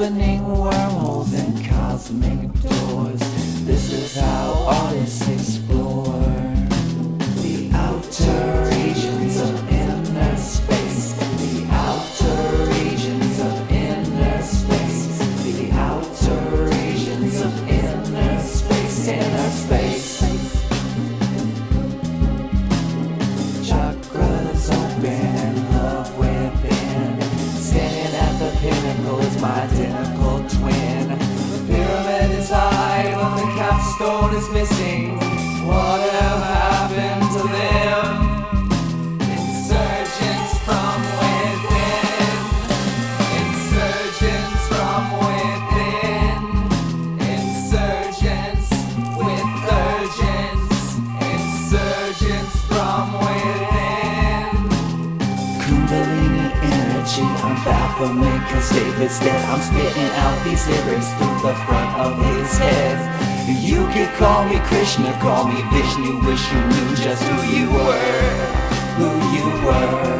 opening wormholes and cosmic doors. This is how artists explore the outer regions of inner space. The outer regions of inner space. The outer regions of inner space. Inner space. Chakras open, love within. Standing at the pinnacle is my identical twin. The pyramid is high, but the capstone is missing. Whatever happened to them? Insurgents from within. Insurgents from within. Insurgents with urgence. Insurgents from within. Kundalini energy, I'm Baphomet, cause David's dead. I'm spitting out these lyrics through the front of his head. You could call me Krishna, call me Vishnu. Wish you knew just who you were. Who you were.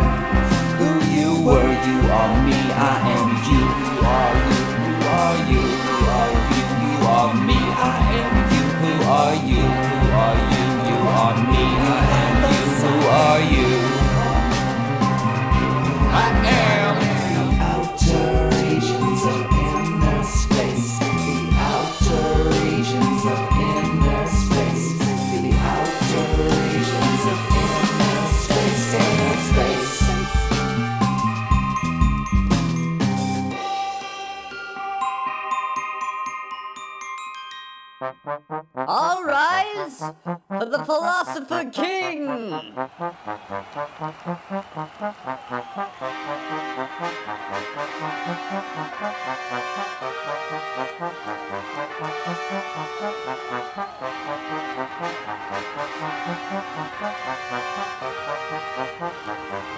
Who you were. You are me, I am you. You are you. You are you. You are you. You are me, I am you. Who are you? Who are you? You are me, I am you. Who are you? I am the outer regions of inner space. The outer regions of inner space. The outer regions of inner space. Inner space. All rise for the Philosopher King!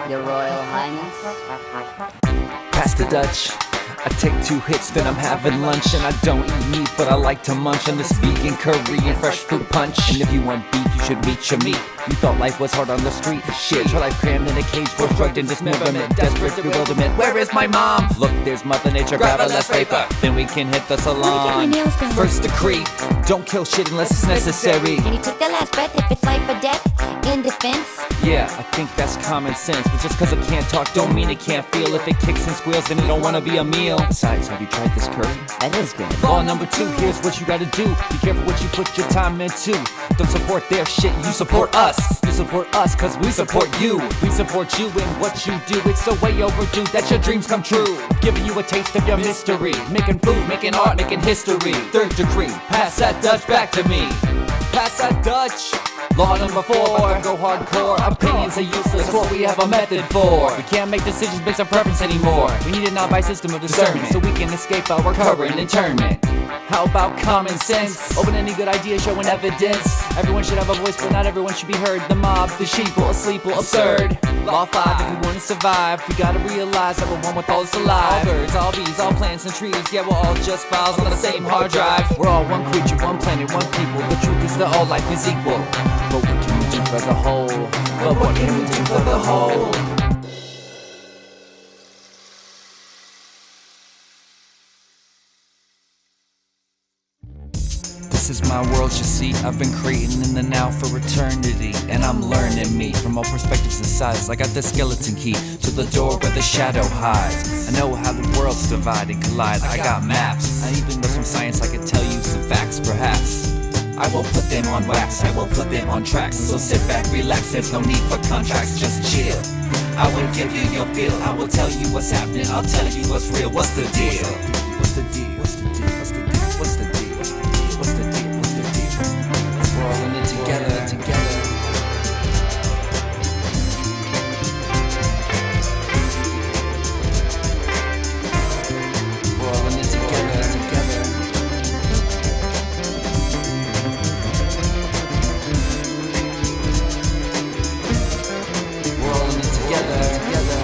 Your Royal Highness. Pass the Dutch. I take 2 hits, then I'm having lunch. And I don't eat meat, but I like to munch on this vegan curry and fresh fruit punch. And if you want beef, you should meet your meat. You thought life was hard on the street? Shit, your life crammed in a cage for drugged in dismemberment. Desperate bewilderment, where is my mom? Look, there's Mother Nature, grab a less paper. Then we can hit the salon. First decree, don't kill shit unless it's necessary. And you took the last breath if it's life or death in defense. Yeah, I think that's common sense. But just cause it can't talk don't mean it can't feel. If it kicks and squeals, then it don't wanna be a meal. Besides, have you tried this curry? That is good. Law number 2, here's what you gotta do. Be careful what you put your time into. Don't support their shit, you support us. You support us cause we support you. We support you in what you do. It's so way overdue that your dreams come true. Giving you a taste of your mystery. Making food, making art, making history. 3rd degree, pass that Dutch back to me. Pass that Dutch. Law number 4, go hardcore. Opinions are useless, that's what we have a method for. We can't make decisions based on preference anymore. We need a non-biased system of discernment so we can escape our current internment. How about common sense? Open any good idea showing evidence. Everyone should have a voice, but not everyone should be heard. The mob, the sheep, or asleep, or absurd. Law 5, if we want to survive, we gotta realize that we're one with all that's alive. All birds, all bees, all plants and trees, yeah, we're all just files on the same hard drive. We're all one creature, one planet, one people. The truth is that all life is equal. But what can we do for the whole? But what can we do for the whole? This is my world, you see. I've been creating in the now for eternity. And I'm learning me from all perspectives and sizes. I got the skeleton key to the door where the shadow hides. I know how the worlds divide and collide. I got maps. I even know some science, I can tell you some facts perhaps. I will put them on wax, I will put them on tracks. So sit back, relax, there's no need for contracts, just chill. I will give you your feel, I will tell you what's happening, I'll tell you what's real. What's the deal? What's the deal? What's the deal? What's the deal? What's the deal? What's the deal? What's the deal? We're all in it together, together. We're all in it together, together. We're all in it together, together.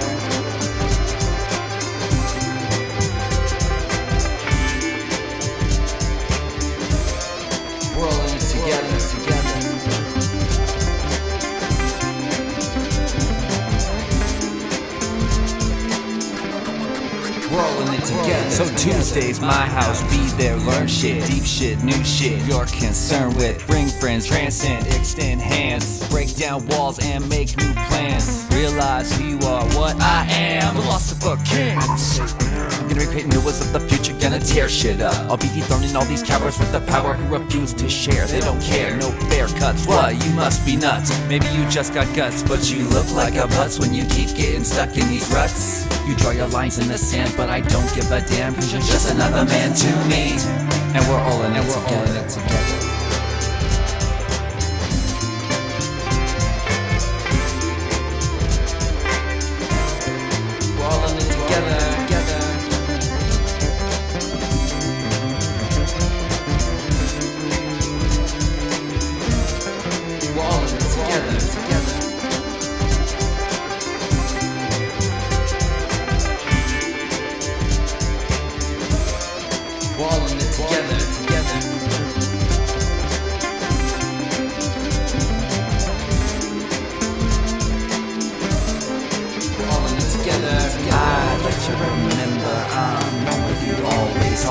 So Tuesdays, my house, be there, learn shit, deep shit, new shit you're concerned with. Bring friends, transcend, extend hands, break down walls and make new plans. Realize who you are, what I am, philosopher king. I'm gonna be creating the woods of the future, gonna tear shit up. I'll be dethroning all these cowards with the power who refuse to share. They don't care, no fair cuts. What? You must be nuts. Maybe you just got guts, but you look like a putz when you keep getting stuck in these ruts. You draw your lines in the sand, but I don't give a damn, cause you're just another man to me. And we're all in it together. We're all in it together. We're all in it together. We're all in it together. We're all in it together. I'd let you remember I'm with you always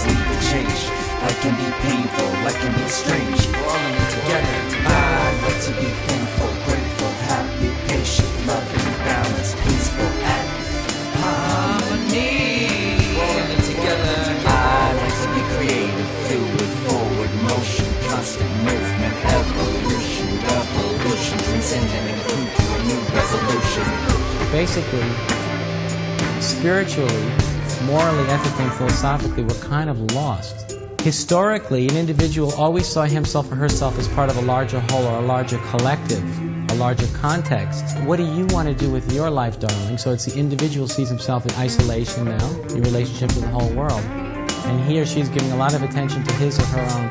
leave a change. Life can be painful, life can be strange. We're all in it together. I'd like to be thankful, grateful, happy, patient, loving, balanced, peaceful, at harmony. We're all in it together. I'd like to be creative, fluid, forward motion, constant movement, evolution, revolution, transcending and through to a new resolution. Basically, spiritually, morally, ethically, and philosophically, we're kind of lost. Historically, an individual always saw himself or herself as part of a larger whole or a larger collective, a larger context. What do you want to do with your life, darling? So it's the individual sees himself in isolation now, in relationship to the whole world. And he or she is giving a lot of attention to his or her own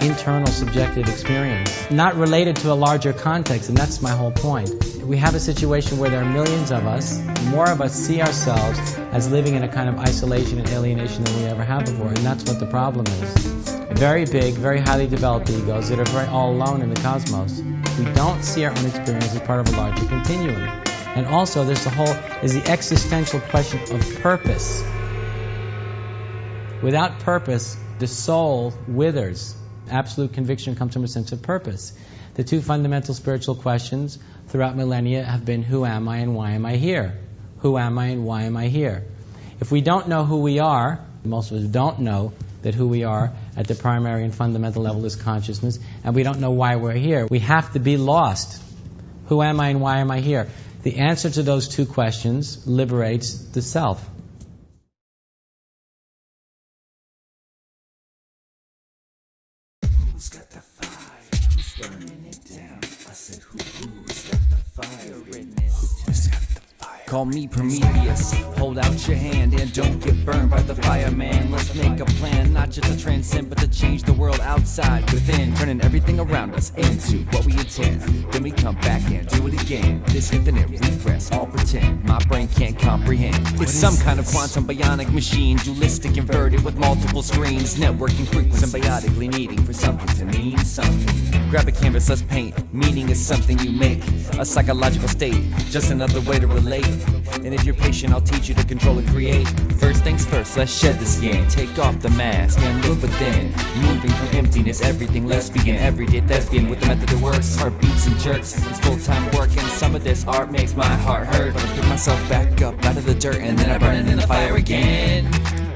internal subjective experience, not related to a larger context, and that's my whole point. We have a situation where there are millions of us, more of us see ourselves as living in a kind of isolation and alienation than we ever have before, and that's what the problem is. Very big, very highly developed egos that are very all alone in the cosmos. We don't see our own experience as part of a larger continuum. And also there's the existential question of purpose. Without purpose, the soul withers. Absolute conviction comes from a sense of purpose. The two fundamental spiritual questions throughout millennia have been, who am I and why am I here? Who am I and why am I here? If we don't know who we are, most of us don't know that who we are at the primary and fundamental level is consciousness, and we don't know why we're here. We have to be lost. Who am I and why am I here? The answer to those two questions liberates the self. Who's got the fire? Who's burning it down? I said, who's got the fire? Who's got the fire? Call me Prometheus. Hold out your hand and don't get burned by the fireman. Let's make a plan, not just to transcend, but to change the world outside, within, turning everything around us into what we intend. Then we come back and do it again. This infinite regress, all pretend. My brain can't comprehend. It's some kind of quantum bionic machine, dualistic, inverted with multiple screens, networking frequency, symbiotically needing for something to mean something. Grab a canvas, let's paint. Meaning is something you make, a psychological state, just another way to relate. And if you're patient, I'll teach you to control and create. First things first, let's shed the skin, take off the mask and look within. Moving from emptiness, everything lesbian, everyday thespian with the method that works. Heartbeats and jerks, it's full-time work, and some of this art makes my heart hurt. But I pick myself back up out of the dirt and then I burn it in the fire again.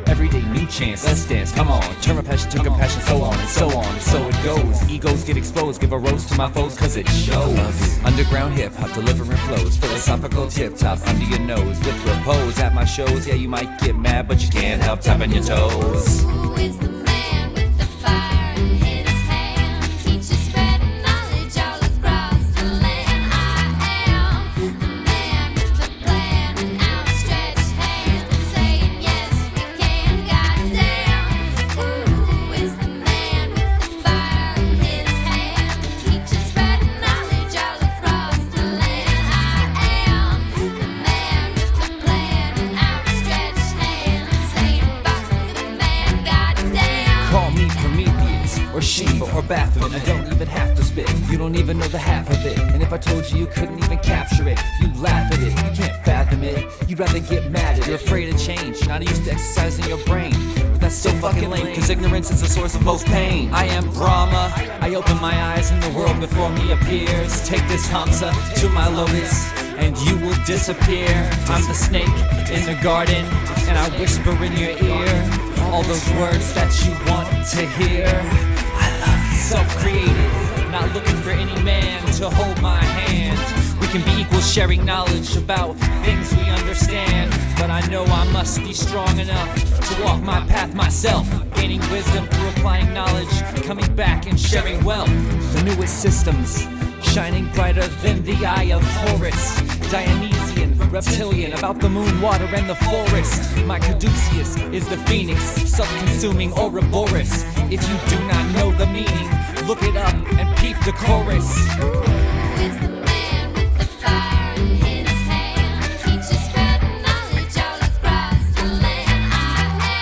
Every day, new chance, let's dance, come on. Turn my passion to compassion, so on and so on, and so it goes. Egos get exposed, give a roast to my foes, cause it shows. Underground hip-hop, delivering flows, philosophical tip-top under your nose. With repose at my shows, yeah, you might get mad, but you can't help tapping your toes. Who is the man with the fire in his hand? Teacher spreading knowledge all across the land. I am the man with the plan and outstretched hand, saying yes we can, goddamn. Who is the man with the fire in his hand? Teacher spreading knowledge all across the land. I am the man with the plan and outstretched hand, saying fuck the man, goddamn. Call me Prometheus, or Shiva, or Baphomet. I don't even even have to spit. You don't even know the half of it. And if I told you couldn't even capture it, you'd laugh at it. You can't fathom it. You'd rather get mad at it. You're afraid of change. You're not used to exercising your brain. But that's so fucking lame, cause ignorance is the source of most pain. I am Brahma. I open my eyes and the world before me appears. Take this Hamsa to my lotus, and you will disappear. I'm the snake in the garden, and I whisper in your ear all those words that you want to hear. I love you. Self-created, not looking for any man to hold my hand. We can be equal, sharing knowledge about things we understand. But I know I must be strong enough to walk my path myself, gaining wisdom through applying knowledge, coming back and sharing wealth. The newest systems, shining brighter than the eye of Horus. Dionysian, reptilian, about the moon, water, and the forest. My Caduceus is the phoenix, self-consuming Ouroboros. If you do not know the meaning, look it up and peep the chorus. Who is the man with the fire in his hand? Teacher spreading knowledge all across the land. I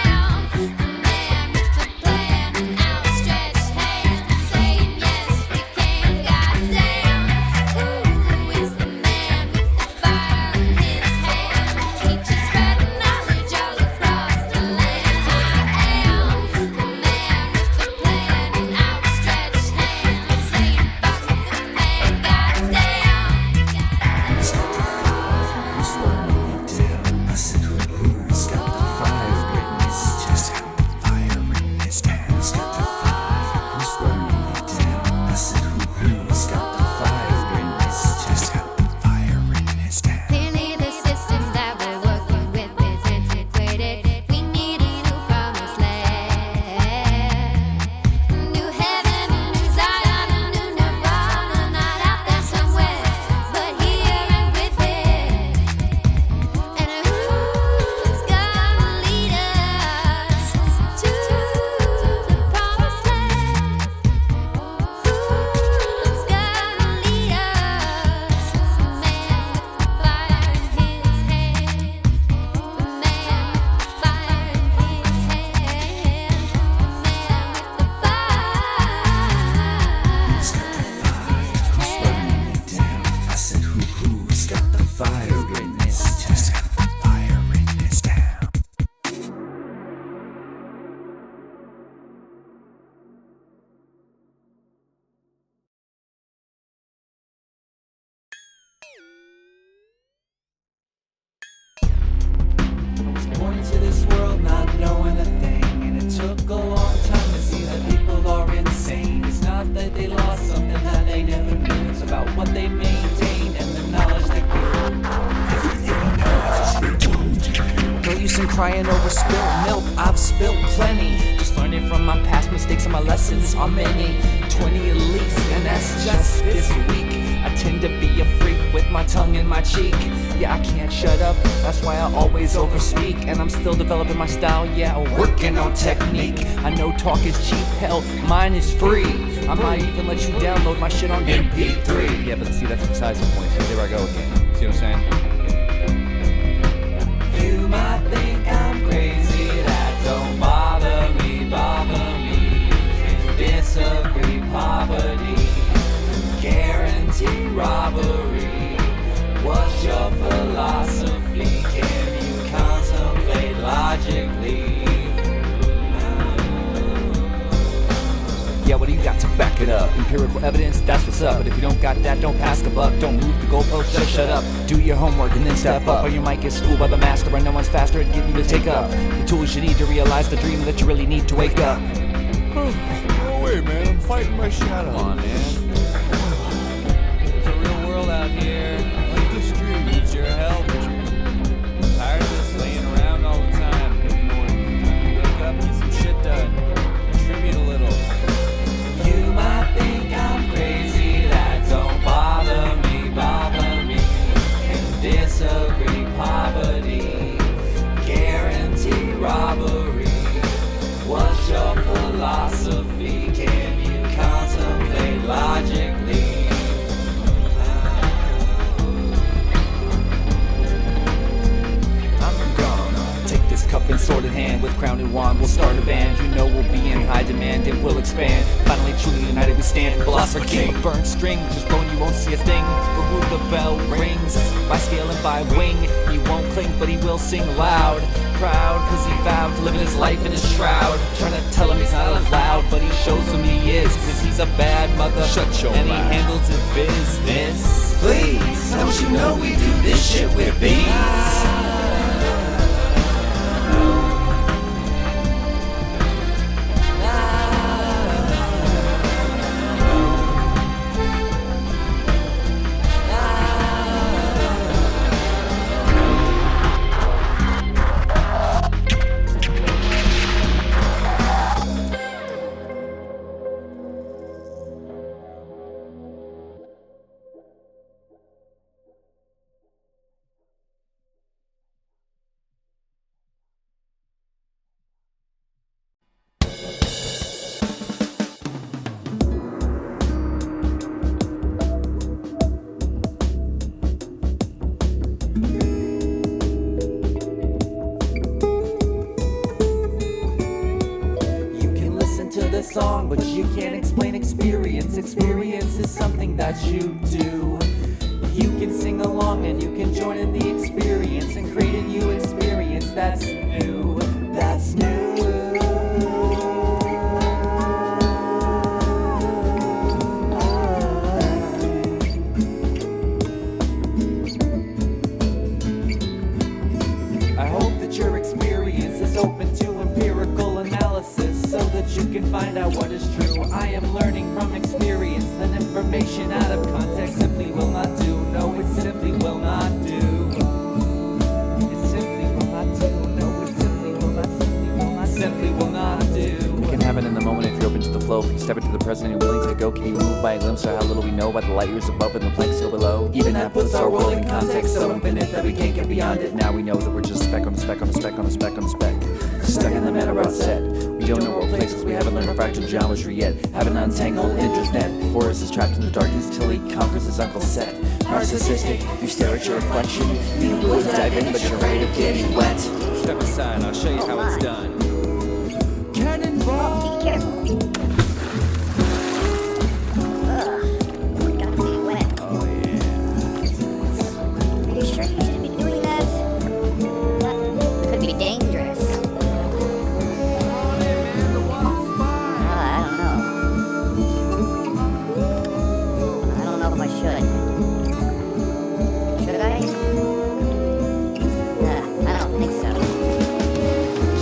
am the man with the plan and outstretched hand, saying yes we can. Goddamn, who is the man with the fire in his hand? Teacher spreading knowledge all across the land. I am the man with the plan and outstretched hand, saying fuck the man. Goddamn. Clearly the system that we're working with is antiquated. We need a new promised land. New heaven, a new Zion, a new Nirvana. Not out there somewhere, but here and with it. And who's gonna lead us to the promised land? Who's gonna lead us? The man with the fire in his hand. The man with the fire in his hand. The man with the I was born into this world not knowing a thing, and it took a long time to see that people are insane. It's not that they lost something that they never knew. It's about what they maintain and the knowledge they gain. No use in crying over spilled milk, I've spilled plenty. Just learning from my past mistakes and my lessons are many. 20 at least, and that's just this week. I tend to be a freak with my tongue in my cheek. Yeah, I can't shut up, that's why I always overspeak. And I'm still developing my style, yeah, working on technique. I know talk is cheap, hell, mine is free. I might even let you download my shit on MP3. Yeah, but see, that's besides the point, so there I go again. See what I'm saying? You might think I'm crazy, that don't bother me, bother me. You can disagree, poverty, guarantee robbery. What's your philosophy? Can you contemplate logically? Yeah, what do you got to back it up? Empirical evidence, that's what's up. But if you don't got that, don't pass the buck. Don't move the goalpost, just shut up. Do your homework and then step up, or you might get schooled by the master, and no one's faster at getting you to take up the tools you need to realize the dream that you really need to wake up. Oh, wait, man, I'm fighting my shadow. Come on, man. There's a real world out here. Like this dream needs your help. Tired of this laying around all the time, ignoring you. Wake up, get some shit done. Contribute a little. You might think I'm crazy, that don't bother me, bother me. Can disagree, poverty, guarantee robbery. What's your philosophy? Can you contemplate logically? sword in hand, with crown and wand, we'll start a band. You know we'll be in high demand and we'll expand. Finally, truly united we stand, Philosopher King. Burn string, just bone, you won't see a thing. But who the bell rings, by scale and by wing. He won't cling, but he will sing loud. Proud, cause he vowed to live in his life in his shroud. Trying to tell him he's not allowed, but he shows him he is. Cause he's a bad mother, Shut your and mouth. he handles his business. Please, don't you know we do this shit with bees? Song, but you can't explain experience. Experience is something that you do. You can sing along and you can join in the experience and create a new experience that's new. That's new. I hope that your experience is open to empirical analysis so that you can find out what is true. I am learning from experience that information out of context simply will not do. No, it simply will not do. It simply will not do. No, it simply will not, simply will not do. It can happen in the moment if you're open to the flow. If you step into the present and you're willing to go, can you move by a glimpse of how little we know about the light years above and the planks still below? Even that puts our world in context so infinite that we can't get beyond it. Now we know that we're just a speck on a speck on a speck on a speck on a speck, stuck in the matter outset. We don't know what places we haven't learned fractal geometry yet. Haven't untangled interest net. Horace is trapped in the darkness till he conquers his Uncle Set. Narcissistic, you stare at your reflection. You would dive in, but you're afraid of getting wet. Step aside, I'll show you how it's done. Be careful. Ugh, got me wet. Oh yeah. Are you sure you should be doing that? That could be dangerous. I don't know if I should. Should I? I don't think so.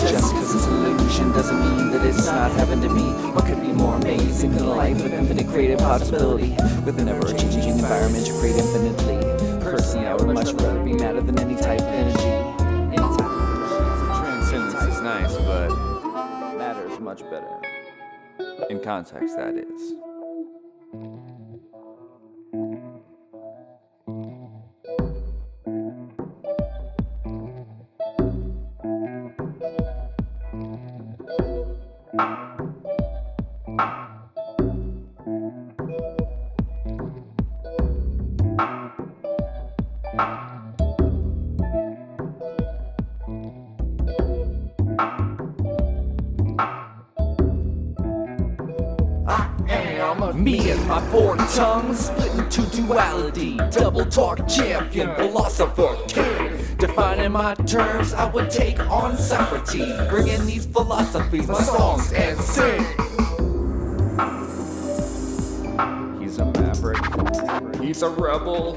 Just cause it's an illusion doesn't mean that it's not happened to me. What could be more amazing than a life of infinite creative possibility? With an ever-changing environment to create infinitely. Personally, I would much rather be matter than any type of energy. Any type of Transcendence is nice, but matter is much better. in context, that is. Me and my four tongues split into duality. Double talk champion, philosopher king. Defining my terms, I would take on Socrates. Bringing these philosophies, my songs, and sing. He's a maverick. He's a rebel.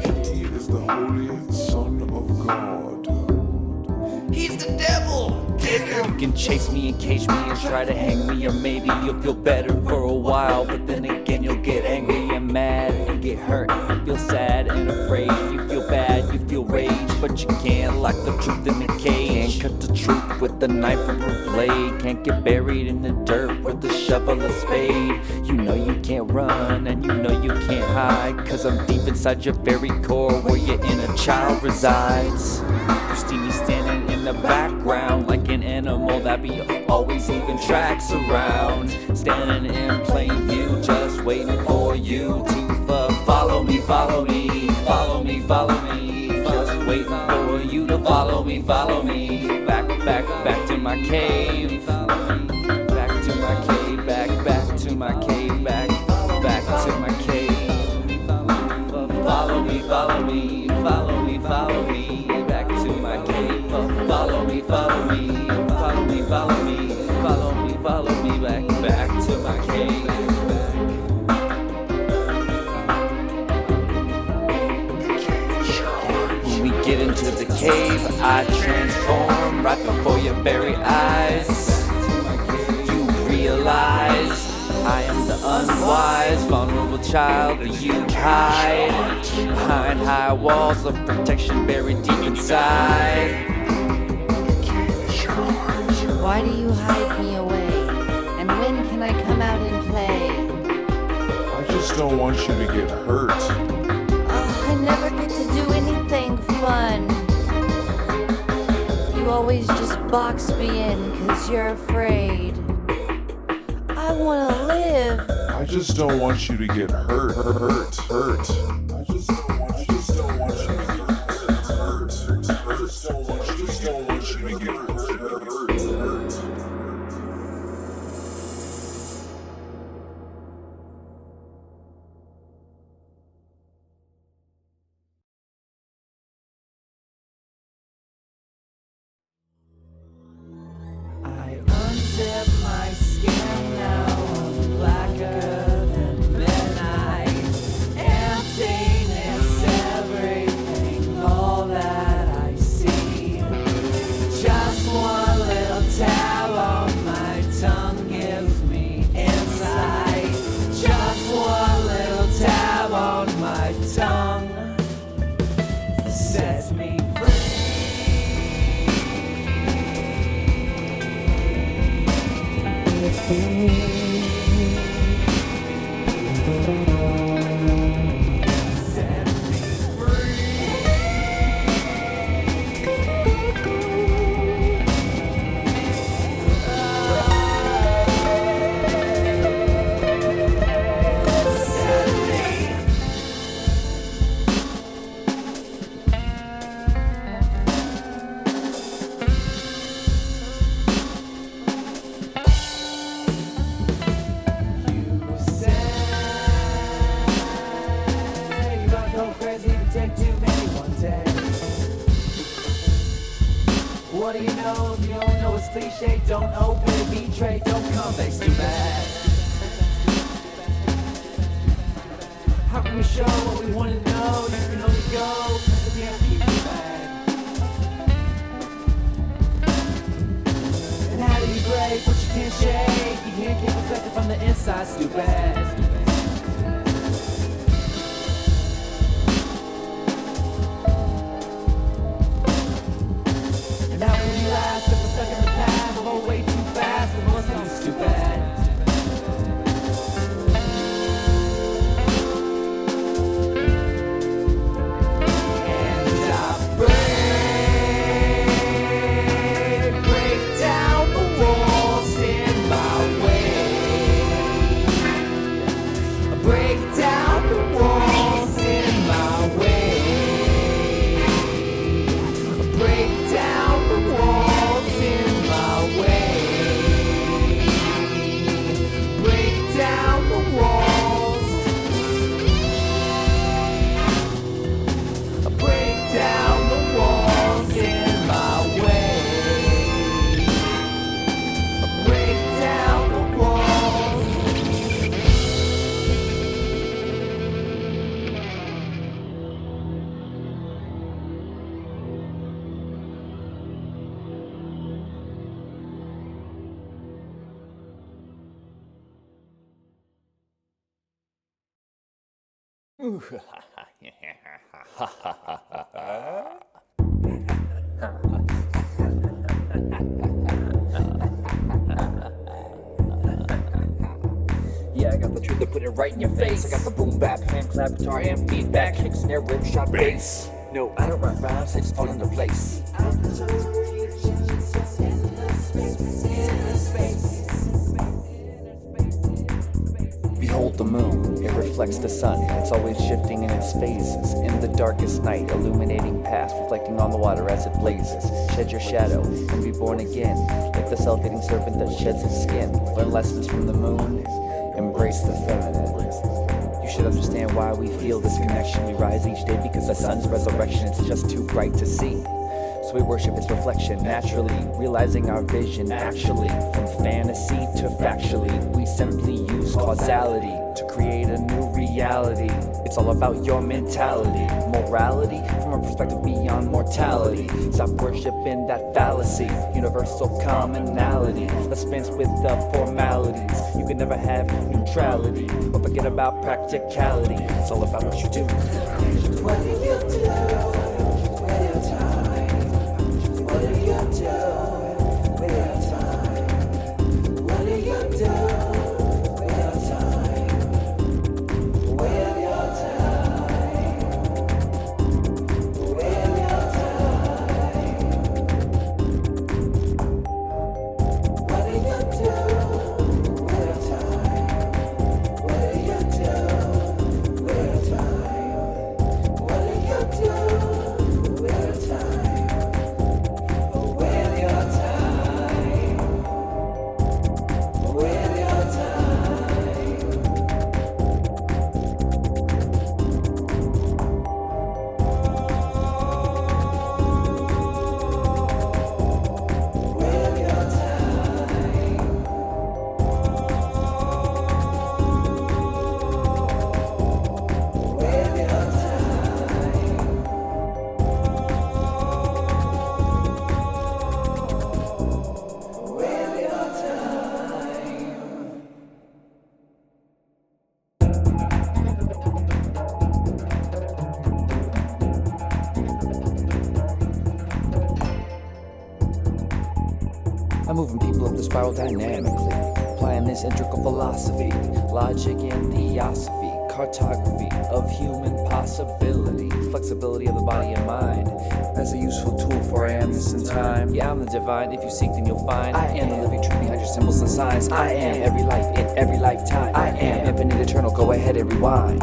He is the Holy Son of God. He's the devil. Get him. You can chase me and cage me and try to hang me, or maybe you'll feel better for a while, but then again you'll get angry and mad and get hurt. You feel sad and afraid. You feel bad. You feel rage, but you can't lock the truth in the cage. Can't cut the truth with the knife or a blade. Can't get buried in the dirt with a shovel or spade. You know you can't run and you know you can't hide, 'cause I'm deep inside your very core where your inner child resides. You see me standing in the background like an animal that be always leaving tracks around. Standing in plain view, just waiting for you to follow me, follow me, follow me, follow me. Just waiting for you to follow me, follow me. Back back to my cave. Back to my cave, back to my cave, back to my cave. Follow me, follow me, follow me, follow me, back to my cave. Follow me, follow me, follow me, follow me, follow me, follow me, back to my cave. When we get into the cave, I transform right before your very eyes. You realize I am the unwise, vulnerable child that you hide behind high walls of protection buried deep inside. Why do you hide me away? And when can I come out and play? I just don't want you to get hurt. I never get to do anything fun. You always just box me in 'cause you're afraid. I wanna live. I just don't want you to get hurt. I just don't want you to get hurt. I just don't want you to get hurt. I unzip my skin now, I'm blacker than midnight. Emptiness, everything, all that I see. Just one little tab on my tongue gives me insight. Just one little tab on my tongue sets me free. Set me what do you know? If you don't know it's cliche, don't open it, betray, don't come, face too bad. How can we show what we want to know? You can only go, cause it can't be too bad. And how do you break what you can't shake? You can't get reflected from the inside, stupid. And how can you last if we're stuck in the past? We're going way too fast, we must be stupid. And I break down the walls in my way. I break down the walls in my way. I break down the walls in my way. Break down the walls. I break down the walls in my way. I break down the walls. Yeah, I got the truth to put it right in your face. I got the boom bap, hand clap, guitar, and feedback, kick, snare, rip, shot, bass. No, I don't rap rhymes, I just fall into place. Behold the moon, it reflects reflects the sun. It's always shifting in its phases. In the darkest night, illuminating past, reflecting on the water as it blazes. Shed your shadow and be born again, like the self-eating serpent that sheds its skin. Learn lessons from the moon, embrace the feminine. You should understand why we feel this connection. We rise each day because the sun's resurrection, it's just too bright to see. So we worship its reflection naturally, realizing our vision actually. From fantasy to factually, we simply use causality to create a new reality. It's all about your mentality, morality from a perspective beyond mortality. Stop worshiping that fallacy, universal commonality. Let's dispense with the formalities. You can never have neutrality, but forget about practicality. It's all about what you do. What do you do with your time? What do you do with your time? What do you do with your time? With your time? With your time? What do you do with your time? What do you do with your time? What do you do with your time? With your time, with your I'm moving people up the spiral dynamically, applying this integral philosophy, logic and theosophy, cartography of human possibility, flexibility of the body and mind, as a useful tool for I am this in time. Yeah, I'm the divine, if you seek then you'll find. I am the living truth behind your symbols and signs. I am every life in every lifetime. I am infinite eternal, go ahead and rewind.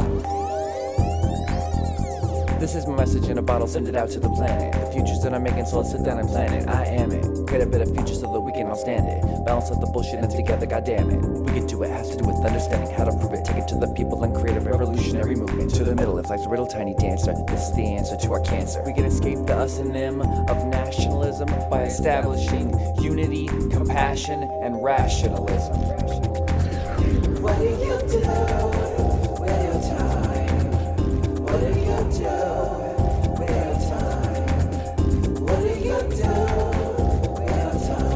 This is my message in a bottle, send it out to the planet. The futures that I'm making, so let's sit down and plan it. I am it. Create a better future so that we can all stand it. Balance out the bullshit and together, goddammit. We can do it, has to do with understanding how to prove it. Take it to the people and create a revolutionary movement. To the middle, if life's a riddle, tiny dancer. This is the answer to our cancer. We can escape the us and them of nationalism by establishing unity, compassion, and rationalism. What do you do with your time? What do you do with your time? What do you do with your time?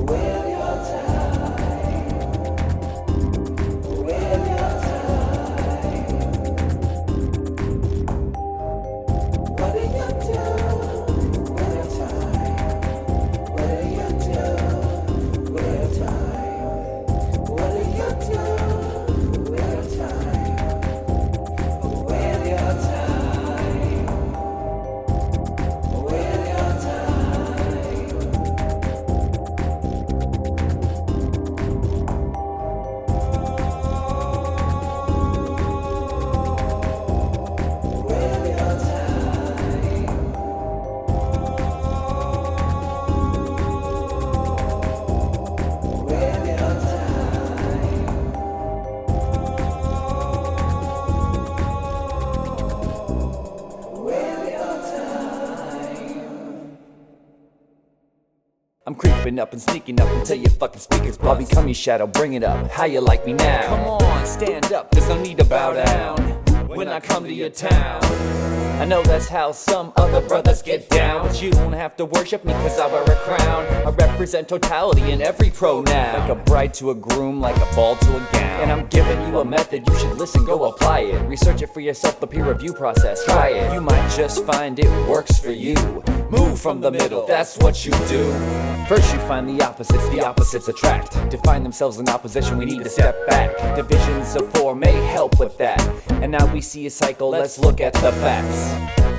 With your time? With your time? What do you do with your time? What do you do with your time? What do you do with your time? With your time, with your I'm creeping up and sneaking up until your fucking speakers bust. I'll become your shadow, bring it up. How you like me now? Come on, stand up, there's no need to bow down when I come to your town. I know that's how some other brothers get down, but you don't have to worship me cause I wear a crown. I represent totality in every pronoun, like a bride to a groom, like a ball to a gown. And I'm giving you a method, you should listen, go apply it. Research it for yourself, the peer review process, try it. You might just find it works for you. Move from the middle, that's what you do. First you find the opposites attract. To find themselves in opposition, we need to step back. Divisions of four may help with that. And now we see a cycle, let's look at the facts.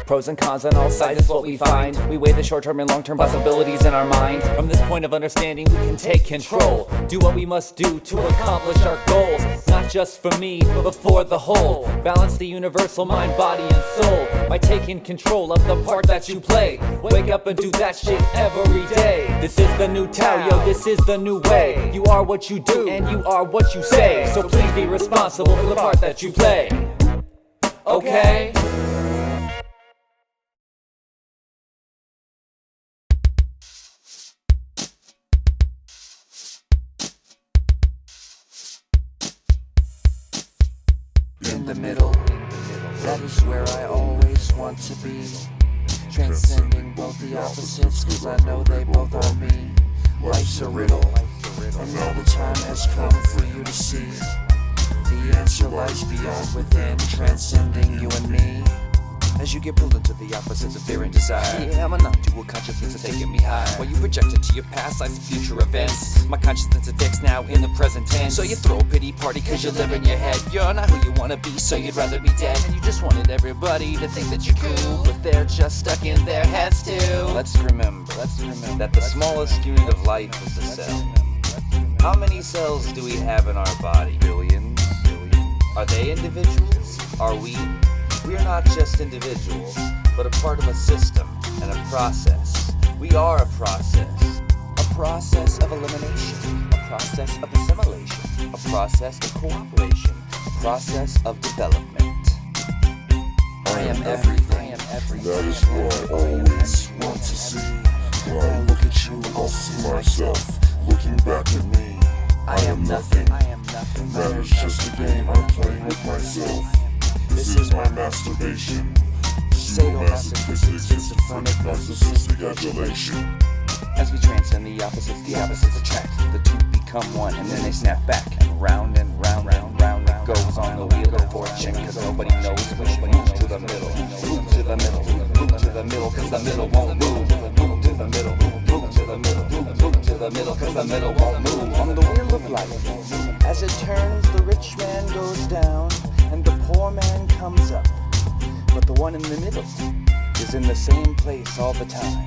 Pros and cons on all sides is what we find. We weigh the short-term and long-term possibilities in our mind. From this point of understanding, we can take control. Do what we must do to accomplish our goals. Not just for me, but for the whole. Balance the universal mind, body, and soul by taking control of the part that you play. Wake up and do that shit every day. This is the new Tao, yo, this is the new way. You are what you do, and you are what you say. So please be responsible for the part that you play. Okay? In the middle, that is where I always want to be. Transcending both the opposites, cause I know they both are me. Life's a riddle, and now the time has come for you to see. The answer lies beyond within, transcending you and me. As you get pulled into the opposites of fear and desire. Yeah, I'm a non-dual consciousness that's taking me high. While you project into your past, I see future events. My consciousness addicts now in the present tense. So you throw a pity party cause you live in your head. You're not who you wanna be, so you'd rather be dead. And you just wanted everybody to think that you're cool, but they're just stuck in their heads too. Let's remember that the smallest unit of life is a cell. How many cells do we have in our body? Billions? Are they individuals? Are we? We are not just individuals, but a part of a system and a process. We are a process of elimination, a process of assimilation, a process of cooperation, a process of development. I am everything. That is what I always want to see. When I look at you, I'll see myself looking back at me. I am nothing. That is just a game I'm playing with myself. This is my masturbation. Pseudo-masochistic, schizophrenic, narcissistic adulation. As we transcend the opposites attract. The two become one, and then they snap back. And round and round it goes on the wheel of fortune. Cause nobody knows which one moves to the middle. Move to the middle, move to the middle, cause the middle won't move. Move to the middle, move to the middle, move to the middle, cause the middle won't move. On the wheel of life, as it turns, the rich man goes down, and the poor man comes up. But the one in the middle is in the same place all the time.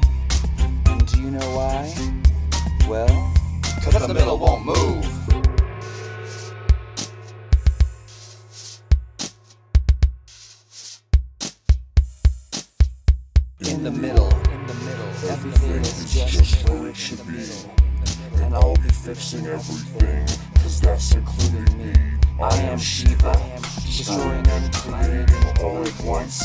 And do you know why? Well, cause the middle won't move. In the middle, everything is just where it should be. And I'll be fixing everything, cause that's including me. I am Shiva, destroying and creating all at once.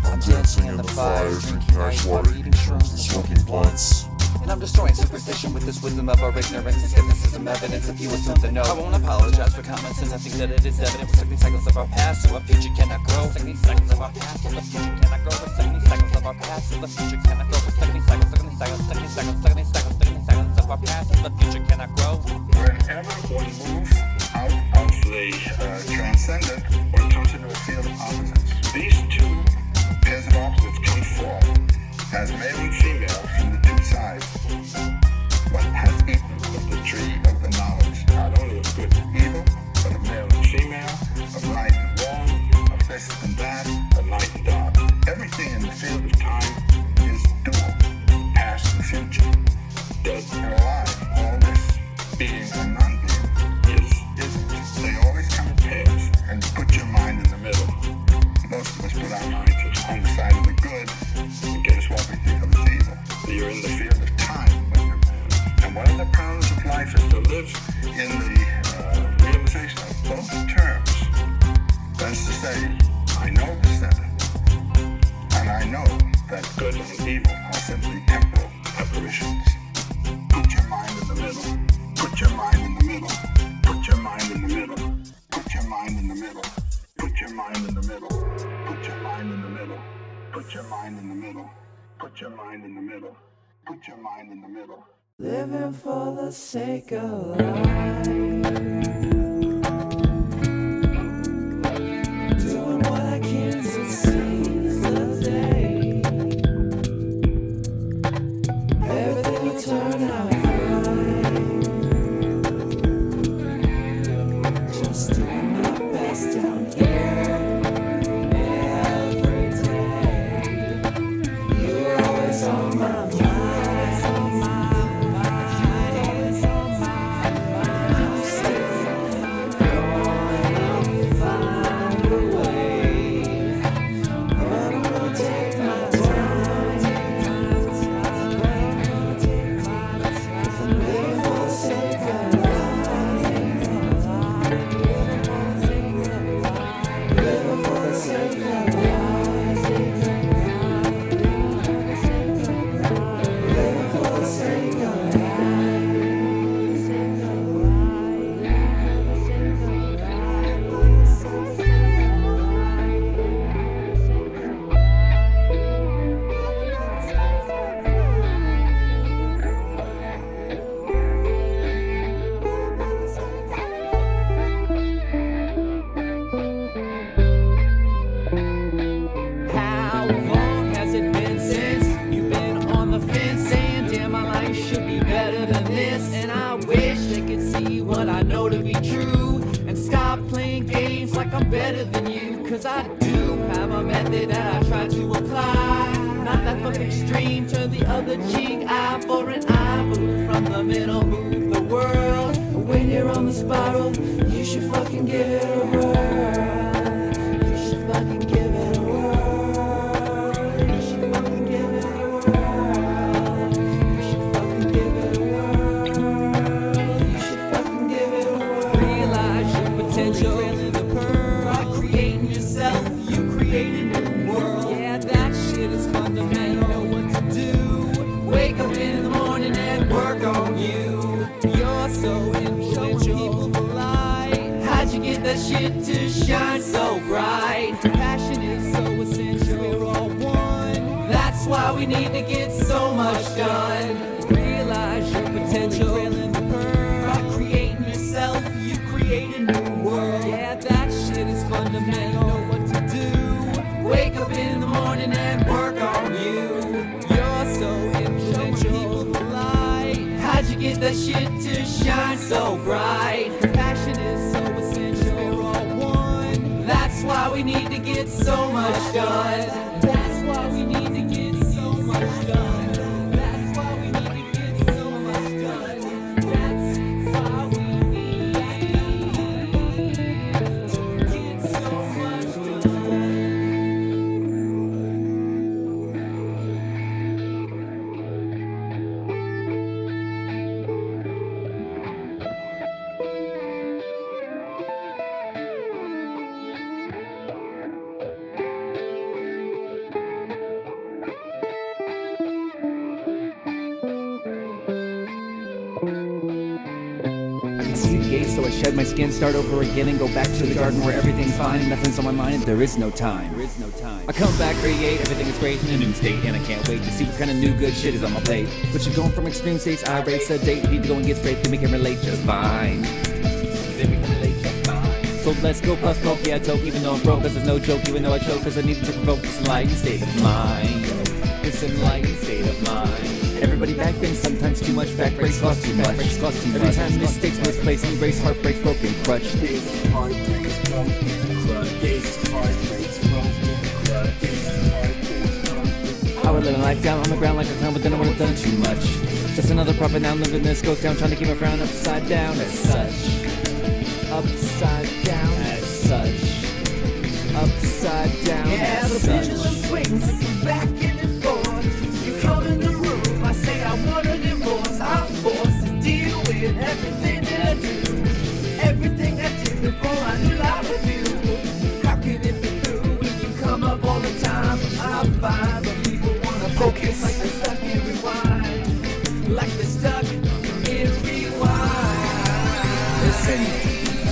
I'm dancing in the fire, drinking ice water, eating shrooms and smoking blunts. And I'm destroying superstition with this wisdom of our ignorance and skepticism, evidence if you assume to know. I won't apologize for common sense, I think that it is evident. We're stuck in cycles of our past, so our future cannot grow. We're stuck in cycles of our past, so the future cannot grow. We're stuck in cycles of our past, so the future cannot grow. We're stuck in cycles, stuck in cycles, stuck in cycles, stuck in cycles, stuck in cycles of our past, so the future cannot grow. Whenever one moves out of the transcendent, one comes into a field of opposites. These two pairs of opposites can form as male and female from the two sides. One has eaten of the tree of the knowledge, not only of good and evil, but of male and female, of right and wrong, of this and that, of light and dark. Everything in the field of time is dual, past and future, dead and alive. All this being and non-being isn't. They always come in pairs, and put your mind in the middle. Most of us put our minds on the side of the good and get us what we think of as evil. So you're in the field of time when you're born. And one of the powers of life is to live in the realization of both terms. That's to say, I know the center, and I know that good and evil are simply temporal apparitions. Put your mind in the middle. Put your mind in the middle. Put your mind in the middle. Put your mind in the middle. Put your mind in the middle. Put your mind in the middle. Put your mind in the middle. Put your mind in the middle. Put your mind in the middle. Living for the sake of life. Doing what I can to seize the day. Everything will turn out fine. Just doing my best down here every day. How long has it been since you've been on the fence saying, damn, my life should be better than this? And I wish they could see what I know to be true and stop playing games like I'm better than you. Cause I do have a method that I try to apply. Not that fucking extreme, turn the other cheek, eye for an eye, move from the middle, move the world. When you're on the spiral, you should fucking give it a whirl. You should fucking give it a whirl. You should fucking give it a whirl. You should fucking give it a whirl. You should fucking give it a whirl. Realize your potential in the pearl. By creating yourself, you create a new world. Yeah, that shit is fundamental. You know what to do. Wake up in the morning and work on you. You're so influential, people the light. How'd you get that shit to shine so bright? Passion is so essential, we're all one. That's why we need to get so much done. Realize your potential in the pearl. By creating yourself, you create a new world. Yeah, that shit is fundamental, you know what to do. Wake up in the morning and work on you. You're so influential, people the light. How'd you get that shit to shine so bright? Passion is so essential, we're all one. That's why we need to get so much done. That's why we need to get so much done. That's why we need to get so much done. That's why we need to get so much done. So I shed my skin, start over again and go back to the garden where everything's fine and nothing's on my mind and there is no time. I come back, create, everything is great in a new state and I can't wait to see what kind of new good shit is on my plate. But you're going from extreme states, irate, sedate, need to go and get straight, then we can relate just fine. So let's go plus smoke, yeah I toke even though I'm broke, cause there's no joke, even though I choke, cause I need to provoke this enlightened state of mind. This enlightened state of mind. Everybody backbends, sometimes too much, back breaks cost too much. Every time mistakes misplaced, embrace heartbreaks, broken, crutch. This heartbreak's broken, crutch. This heartbreak's broken, crutch. This heartbreak's broken. I would live life down on the ground like a clown, but then I would have done too much. Just another proper noun, living this ghost down, trying to keep my frown upside down as such. Upside down as such. Upside down as such. Yeah, the pendulum swings back and forth. You come in the room, I say I want a divorce. I'm forced to deal with everything that I do. Everything I did before I knew life with you. How can it be through when you come up all the time? I'm fine, but people wanna focus like they're stuck in rewind. Like they're stuck in rewind. Listen,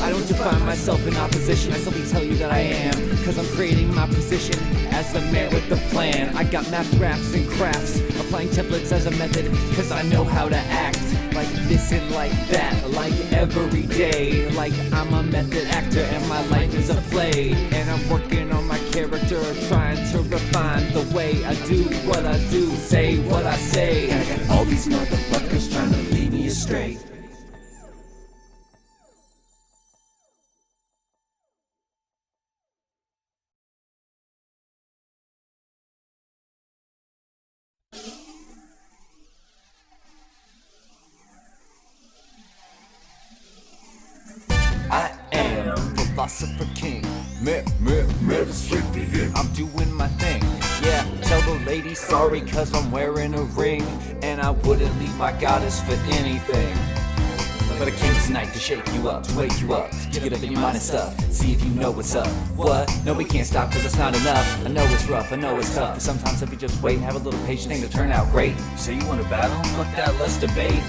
I don't define myself in opposition, I simply tell you that I am. Cause I'm creating my position as the man with the plan. I got maps, graphs, and crafts, applying templates as a method. Cause I know how to act, like this and like that, like every day. Like I'm a method actor and my life is a play. And I'm working on my character, trying to refine the way I do what I do, say what I say. And I got all these motherfuckers trying to lead me astray. I am Philosopher King. I'm doing my thing. Yeah, tell the lady sorry cause I'm wearing a ring. And I wouldn't leave my goddess for anything. but a king's night to shake you up, to wake you up, to get up in your mind and stuff. See if you know what's up. What? No, we can't stop cause it's not enough. I know it's rough, I know it's tough, but sometimes if you just wait and have a little patience, things will turn out great. So you want to battle? Fuck that, let's debate.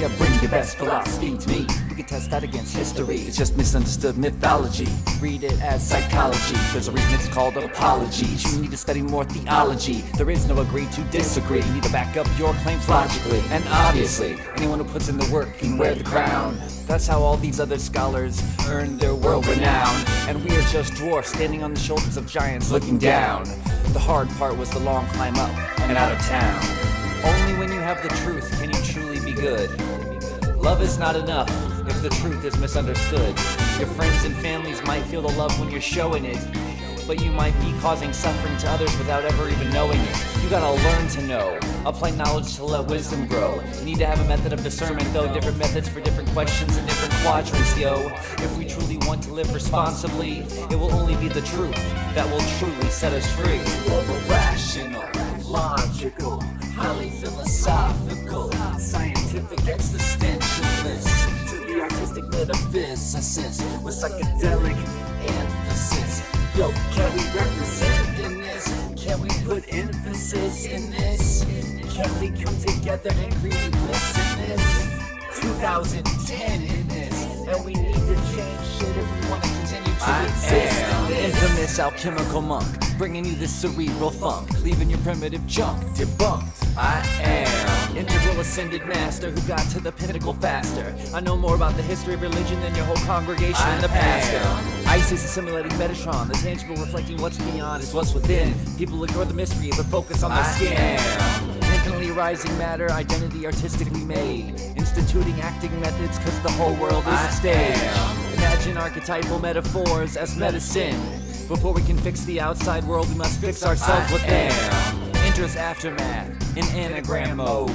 Yeah, bring your best philosophy to me. We can test that against history. It's just misunderstood mythology. Read it as psychology. There's a reason it's called apologies. You need to study more theology. There is no agree to disagree. You need to back up your claims logically. And obviously, anyone who puts in the work can wear the crown. That's how all these other scholars earn their world renown. And we are just dwarfs standing on the shoulders of giants looking down. The hard part was the long climb up and out of town. Only when you have the truth can you truly be good. Love is not enough if the truth is misunderstood. Your friends and families might feel the love when you're showing it, but you might be causing suffering to others without ever even knowing it. You gotta learn to know, apply knowledge to let wisdom grow. You need to have a method of discernment though, different methods for different questions and different quadrants, yo. If we truly want to live responsibly, it will only be the truth that will truly set us free. Global, rational, logical, highly philosophical, scientific existentialist, to the artistic metaphysicist with psychedelic emphasis. Yo, can we represent in this? Can we put emphasis in this? Can we come together and create bliss in this? 2010 in this, and we need to change shit if we want to continue to exist. Infamous alchemical monk, bringing you this cerebral funk, leaving your primitive junk debunked. I am integral ascended master who got to the pinnacle faster. I know more about the history of religion than your whole congregation and the pastor. Isis assimilating Metatron, the tangible reflecting what's beyond is what's within. People ignore the mystery but focus on the skin. Infinitely rising matter, identity artistically made, instituting acting methods cause the whole world is a stage. Imagine archetypal metaphors as medicine. Before we can fix the outside world, we must fix ourselves within. Enters aftermath in anagram mode,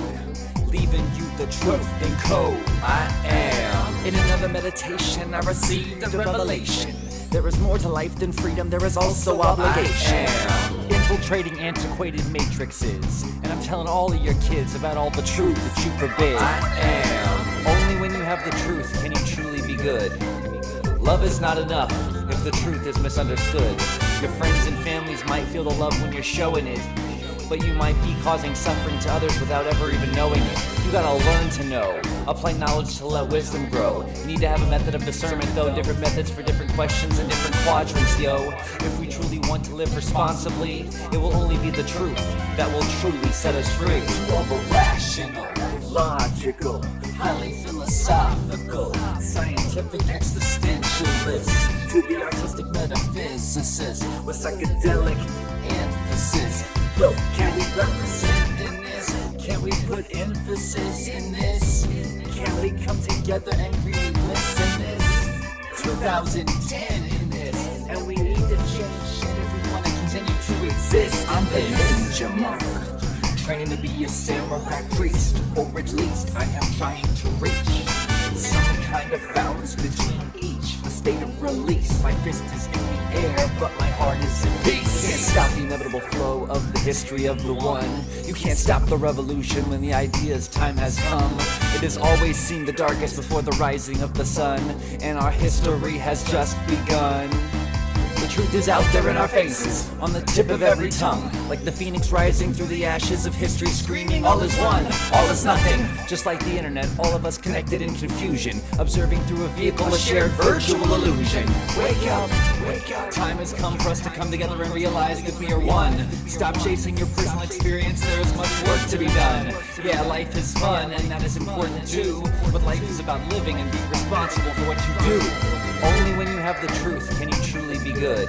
leaving you the truth in code. I am. In another meditation, I received a revelation. There is more to life than freedom, there is also obligation. Infiltrating antiquated matrices, and I'm telling all of your kids about all the truth that you forbid. I am. Only when you have the truth can you truly be good. Love is not enough if the truth is misunderstood. Your friends and families might feel the love when you're showing it, but you might be causing suffering to others without ever even knowing it. You gotta learn to know, apply knowledge to let wisdom grow. You need to have a method of discernment though, different methods for different questions and different quadrants, yo. If we truly want to live responsibly, it will only be the truth that will truly set us free. Global, rational, logical, highly philosophical, scientific existentialist, to the artistic metaphysicist with psychedelic emphasis. Yo, can we represent in this? Can we put emphasis in this? Can we come together and create bliss in this? 2010 in this, and we need to change shit if we want to continue to exist. I'm the ninja monk, training to be a samurai priest, or at least I am trying to reach some kind of balance between each. A state of release. My fist is in the air, but my heart is in peace. Can't stop the inevitable flow of the history of the one. You can't stop the revolution when the idea's time has come. It has always seemed the darkest before the rising of the sun, and our history has just begun. The truth is out there in our faces, on the tip of every tongue, like the phoenix rising through the ashes of history, screaming all is one, all is nothing. Just like the internet, all of us connected in confusion, observing through a vehicle a shared virtual illusion. Wake up, wake up. Time has come for us to come together and realize that we are one. Stop chasing your personal experience, there is much work to be done. Yeah, life is fun, and that is important too, but life is about living and being responsible for what you do. Only when you have the truth can you truly be good.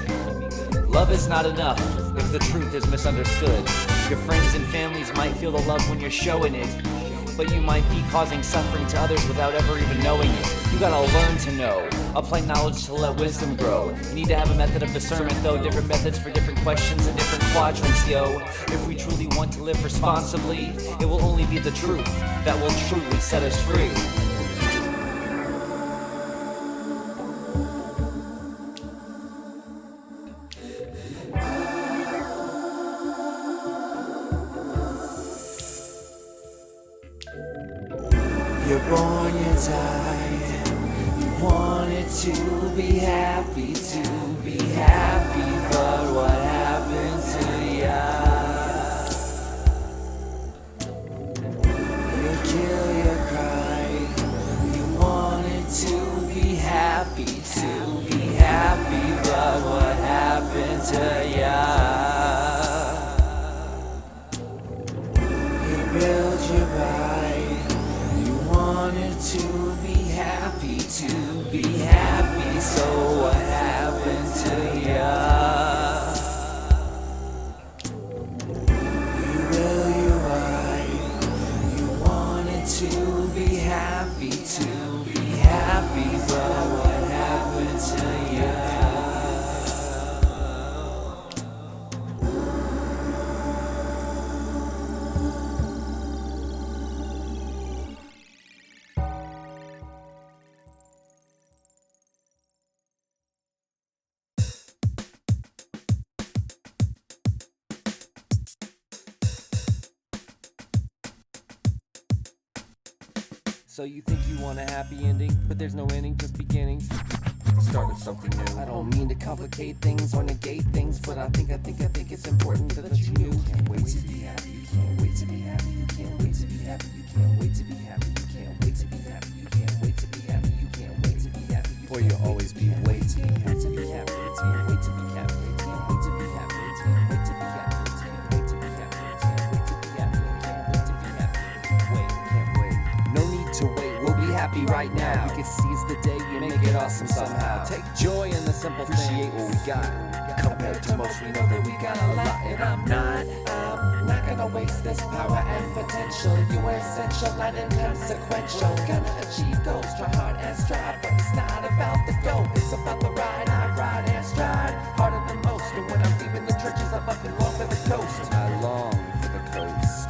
Love is not enough if the truth is misunderstood. Your friends and families might feel the love when you're showing it, but you might be causing suffering to others without ever even knowing it. You gotta learn to know, apply knowledge to let wisdom grow. You need to have a method of discernment though, different methods for different questions and different quadrants, yo. If we truly want to live responsibly, it will only be the truth that will truly set us free. You're born, you die. You wanted to be happy, but what happened to ya? You kill, you cry. You wanted to be happy, but what happened to ya? You build, you buy. You wanted to be happy, so what happened to ya? You will, you buy. You wanted to be happy, but what happened to ya? So you think you want a happy ending, but there's no ending, just beginnings. Start of something new. I don't mean to complicate things or negate things, but I think it's important that you knew. Can't wait to be happy. You can't wait to be happy. You can't wait to be happy. You can't wait to be happy. You can't wait to be happy. You can't wait to be happy. You can't wait to be happy. Boy, you'll always be way to be happy. To be happy. It's can't wait to be happy. It's can't wait to be happy. It's can't wait to be happy. It's can't wait to be happy. It's can't wait to be happy. Can't wait to be happy. Wait, can't wait. No need to wait. We'll be happy right now. We can seize the day and make it awesome somehow. Take joy in the simple things. Appreciate what we got. Compared to most, we know that we got a lot, and I'm not gonna waste this power and potential. You are essential, not inconsequential. Gonna achieve goals, try hard and strive, but it's not about the goal, it's about the ride. I ride and stride harder than most, and when I'm deep in the trenches, I fucking long for the coast. I long for the coast.